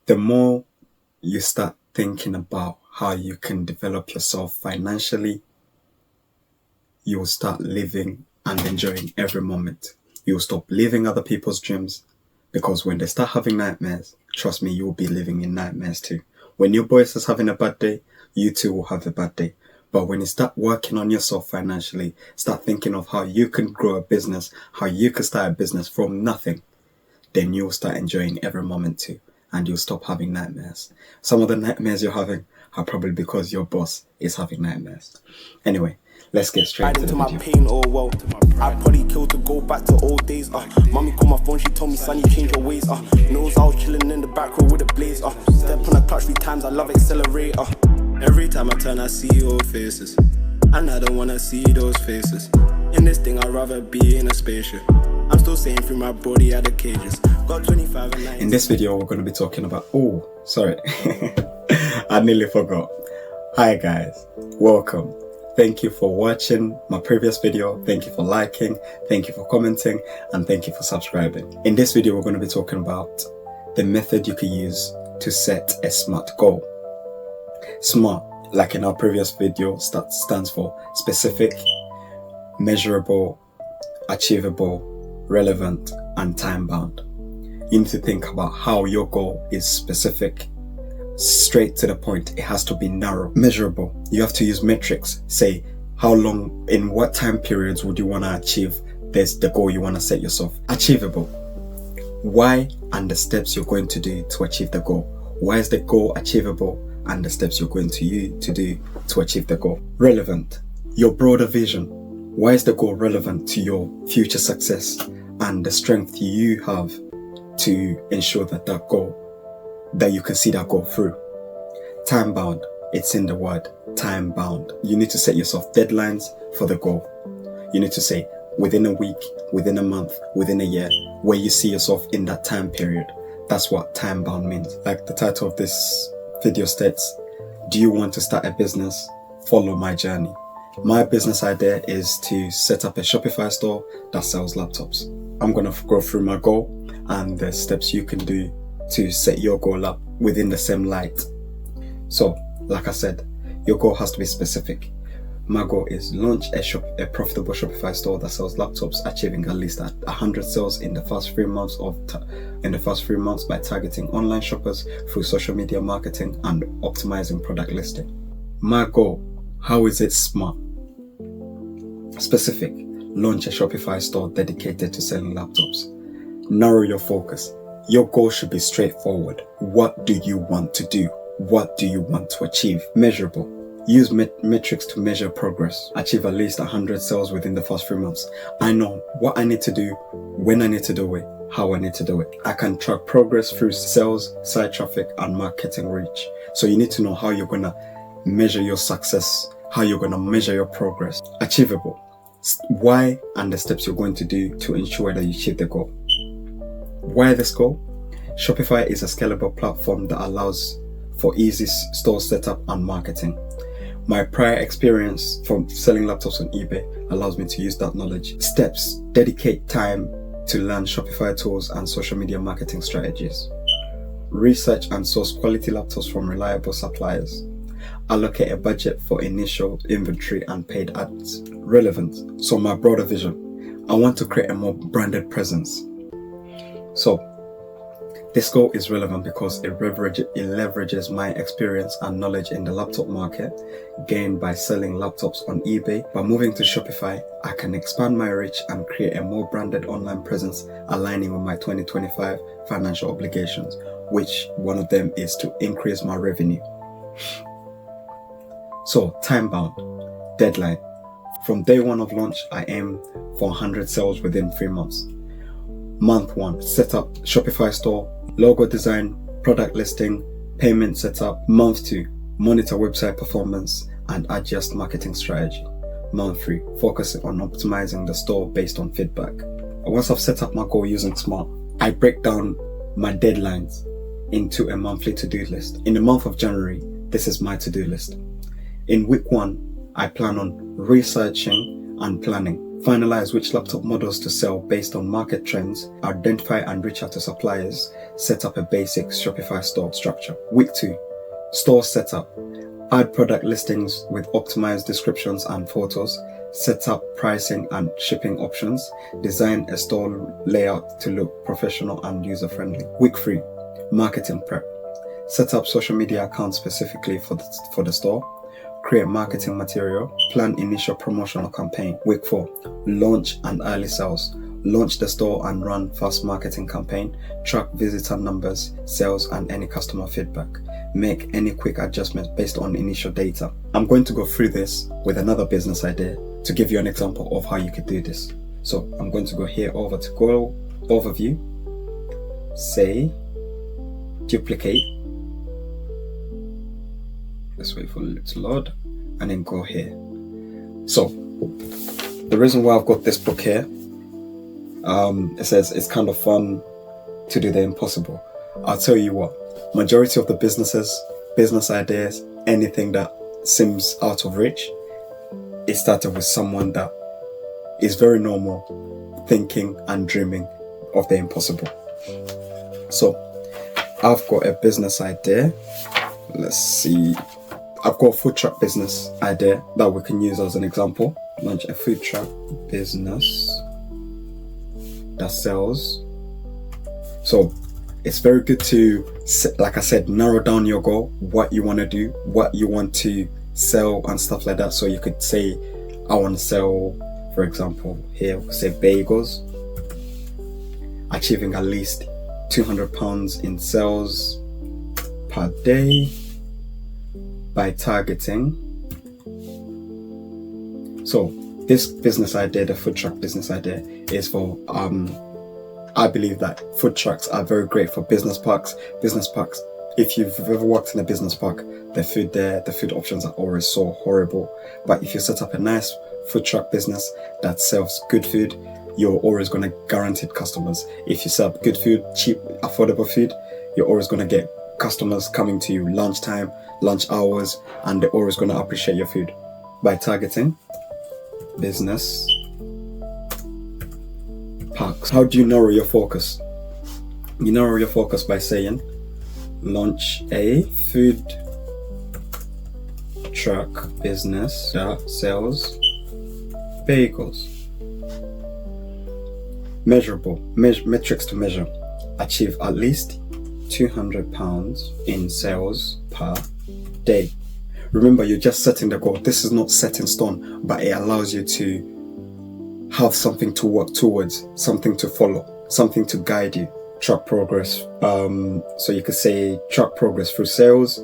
The more you start thinking about how you can develop yourself financially, you will start living and enjoying every moment. You will stop living other people's dreams, because when they start having nightmares, trust me, you'll be living in nightmares too. When your boss is having a bad day, you too will have a bad day. But when you start working on yourself financially, start thinking of how you can grow a business, how you can start a business from nothing, then you'll start enjoying every moment too. And you'll stop having nightmares. Some of the nightmares you're having are probably because your boss is having nightmares. Anyway, let's get straight into the video. My pain, oh well, I'd probably kill to go back to old days. Mommy called my phone, she told me, son, you change your ways. Knows I was chilling in the back row with a blaze. Step on the clutch 3 times, I love accelerator. Every time I turn, I see old faces, and I don't wanna see those faces. In this thing, I'd rather be in a spaceship. I'm still saying through my body out of cages. Got 25 and 9. In this video, we're going to be talking about... Oh, sorry. I nearly forgot. Hi guys, welcome. Thank you for watching my previous video. Thank you for liking. Thank you for commenting. And thank you for subscribing. In this video, we're going to be talking about the method you can use to set a SMART goal. SMART, like in our previous video, stands for specific, measurable, achievable, relevant, and time-bound. You need to think about how your goal is specific, straight to the point. It has to be narrow. Measurable, you have to use metrics. Say, how long, in what time periods would you want to achieve the goal you want to set yourself. Achievable, why and the steps you're going to do to achieve the goal. Why is the goal achievable, and the steps you're going to do to achieve the goal. Relevant, your broader vision. Why is the goal relevant to your future success and the strength you have to ensure that you can see that goal through. Time bound, it's in the word, time bound. You need to set yourself deadlines for the goal. You need to say within a week, within a month, within a year, where you see yourself in that time period. That's what time bound means. Like the title of this video states, do you want to start a business? Follow my journey. My business idea is to set up a Shopify store that sells laptops. I'm going to go through my goal and the steps you can do to set your goal up within the same light. So, like I said, your goal has to be specific. My goal is launch a profitable Shopify store that sells laptops, achieving at least 100 sales in the first 3 months by targeting online shoppers through social media marketing and optimizing product listing. My goal, how is it SMART? Specific, launch a Shopify store dedicated to selling laptops. Narrow your focus. Your goal should be straightforward. What do you want to do? What do you want to achieve? Measurable. Use metrics to measure progress. Achieve at least 100 sales within the first 3 months. I know what I need to do, when I need to do it, how I need to do it. I can track progress through sales, site traffic, and marketing reach. So you need to know how you're going to measure your success, how you're going to measure your progress. Achievable. Why and the steps you're going to do to ensure that you achieve the goal. Why this goal? Shopify is a scalable platform that allows for easy store setup and marketing. My prior experience from selling laptops on eBay allows me to use that knowledge. Steps: dedicate time to learn Shopify tools and social media marketing strategies. Research and source quality laptops from reliable suppliers. Allocate a budget for initial inventory and paid ads. Relevant. So my broader vision, I want to create a more branded presence. So this goal is relevant because it leverages my experience and knowledge in the laptop market gained by selling laptops on eBay. By moving to Shopify, I can expand my reach and create a more branded online presence aligning with my 2025 financial obligations, which one of them is to increase my revenue. So, time bound, deadline. From day one of launch, I aim for 100 sales within 3 months. Month 1, set up Shopify store, logo design, product listing, payment setup. Month 2, monitor website performance and adjust marketing strategy. Month 3, focus on optimizing the store based on feedback. Once I've set up my goal using SMART, I break down my deadlines into a monthly to-do list. In the month of January, this is my to-do list. In week 1, I plan on researching and planning Finalize which laptop models to sell based on market trends, identify and reach out to suppliers, set up a basic Shopify store structure. Week 2, store setup. Add product listings with optimized descriptions and photos, set up pricing and shipping options, design a store layout to look professional and user-friendly. Week 3, marketing prep. Set up social media accounts specifically for the store, create marketing material, plan initial promotional campaign. Week 4, launch and early sales. Launch the store and run fast marketing campaign, track visitor numbers, sales and any customer feedback. Make any quick adjustments based on initial data. I'm going to go through this with another business idea to give you an example of how you could do this. So I'm going to go here over to Go Overview, say, duplicate. Let's wait for it to load and then go here. So the reason why I've got this book here, it says it's kind of fun to do the impossible. I'll tell you what, majority of the business ideas, anything that seems out of reach, it started with someone that is very normal, thinking and dreaming of the impossible. So I've got a business idea. Let's see. I've got a food truck business idea that we can use as an example. Launch a food truck business that sells. So it's very good to, like I said, narrow down your goal, what you want to do, what you want to sell and stuff like that. So you could say, I want to sell, for example, here we could say bagels, achieving at least £200 in sales per day by targeting. So this business idea, the food truck business idea, is for I believe that food trucks are very great for business parks. If you've ever worked in a business park, the food there, the food options are always so horrible. But if you set up a nice food truck business that sells good food, you're always going to guarantee customers. If you sell good food, cheap, affordable food, you're always going to get customers coming to you lunchtime, lunch hours, and they're always going to appreciate your food. By targeting business parks. How do you narrow your focus? You narrow your focus by saying, launch a food truck business that sells bagels. Measurable, metrics to measure. Achieve at least £200 in sales per day. Remember, you're just setting the goal. This is not set in stone, but it allows you to have something to work towards, something to follow, something to guide you. Track progress. So you could say track progress through sales.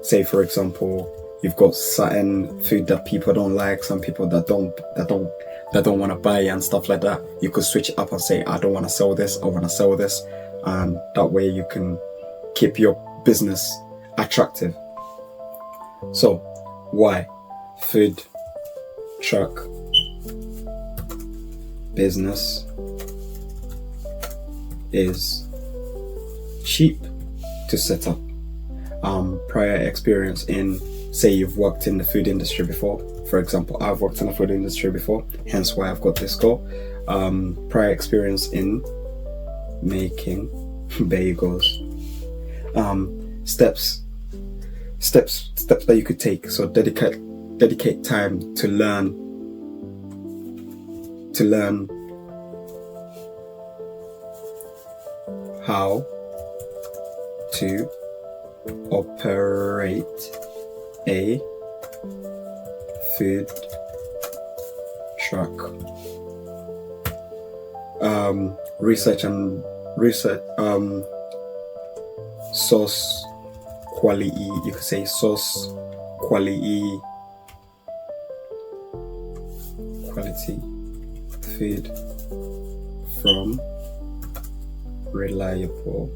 Say for example, you've got certain food that people don't like, some people that don't want to buy and stuff like that. You could switch it up and say, I don't want to sell this, I want to sell this, and that way you can keep your business attractive. So why food truck business is cheap to set up. Prior experience in, say you've worked in the food industry before. For example, I've worked in the food industry before, hence why I've got this goal. Prior experience in making bagels. Steps that you could take. So dedicate time to learn how to operate a food truck. Research source quality. You could say source quality food from reliable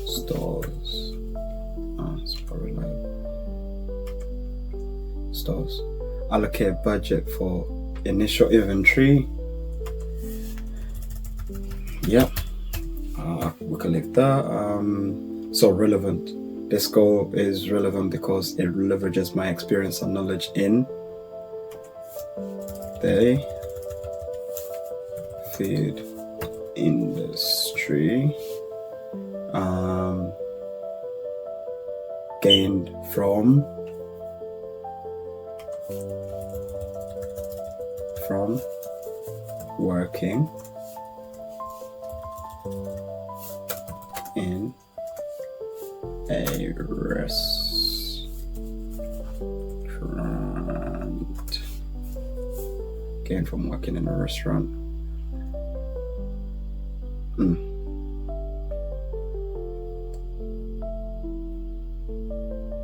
stores. Stores. Allocate budget for initial inventory. Yep. We collect that. So relevant. This goal is relevant because it leverages my experience and knowledge in the food industry, gained from working in a restaurant. Gained from working in a restaurant.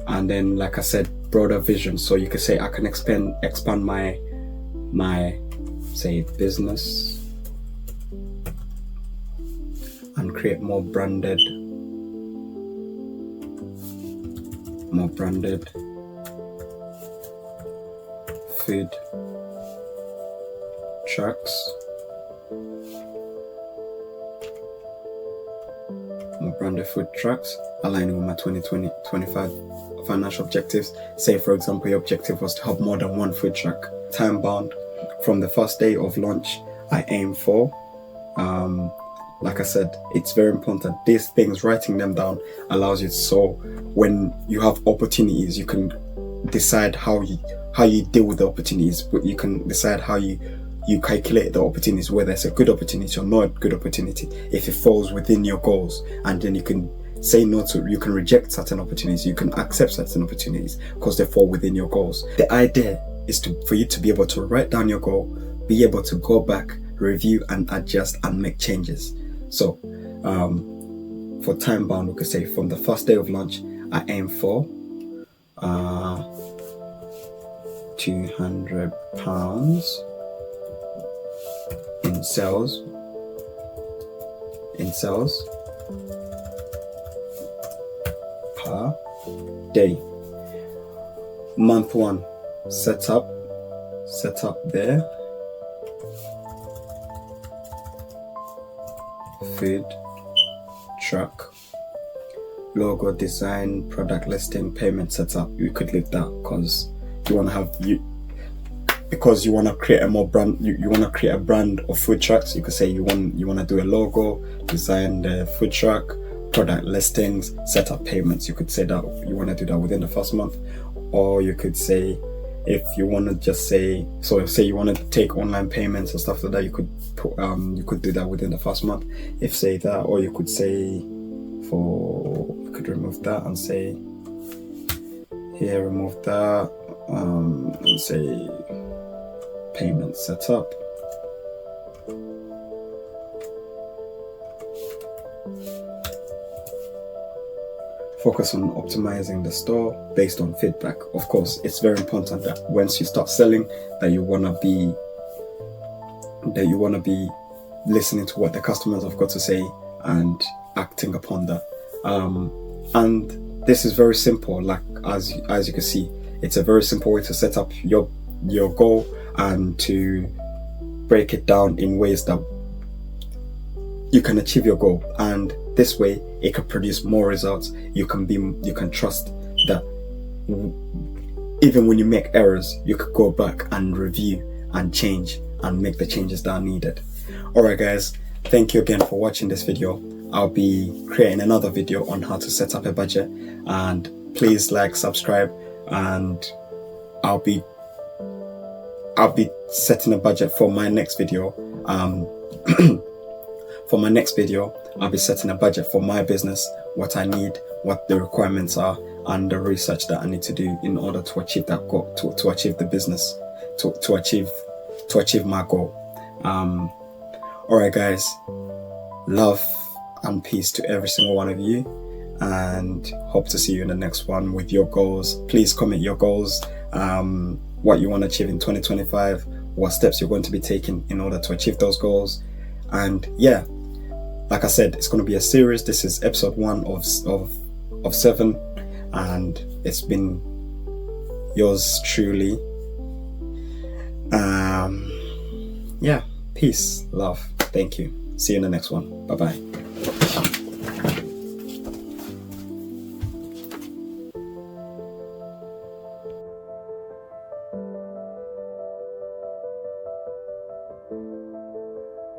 And then, like I said, broader vision. So you could say I can expand my say business and create more branded food trucks, aligning with my 2025 financial objectives. Say, for example, your objective was to have more than one food truck. Time bound. From the first day of launch, I aim for, like I said, it's very important. These things, writing them down allows you, so when you have opportunities, you can decide how you deal with the opportunities. But you can decide how you calculate the opportunities, whether it's a good opportunity or not a good opportunity, if it falls within your goals. And then you can say no to, you can reject certain opportunities, you can accept certain opportunities because they fall within your goals. The idea is for you to be able to write down your goal, be able to go back, review and adjust and make changes. So for time bound, we could say from the first day of launch, I aim for £200 in sales per day. Month 1, set up there. Food truck, logo design, product listing, payment setup. You could leave that because you want to create a more brand. You want to create a brand of food trucks. You could say you want to do a logo, design the food truck, product listings, set up payments. You could say that you want to do that within the first month. Or you could say, if you want to just say, so say you want to take online payments and stuff like that, you could do that within the first month. If say that, or you could say you could remove that and say here, remove that, and say payment setup. Focus on optimizing the store based on feedback. Of course, it's very important that once you start selling, that you wanna be listening to what the customers have got to say and acting upon that. And this is very simple. Like as you can see, it's a very simple way to set up your goal and to break it down in ways that you can achieve your goal. And this way, it can produce more results. You can trust that even when you make errors, you could go back and review and change and make the changes that are needed. Alright guys, thank you again for watching this video. I'll be creating another video on how to set up a budget, and please like, subscribe, and I'll be setting a budget for my next video. For my next video, I'll be setting a budget for my business, what I need, what the requirements are, and the research that I need to do in order to achieve that goal, to achieve the business, to achieve my goal. Alright guys, love and peace to every single one of you, and hope to see you in the next one with your goals. Please comment your goals, what you want to achieve in 2025, what steps you're going to be taking in order to achieve those goals. And yeah, like I said, it's going to be a series. This is episode 1 of 7, and it's been yours truly. Yeah, peace, love, thank you. See you in the next one. Bye bye.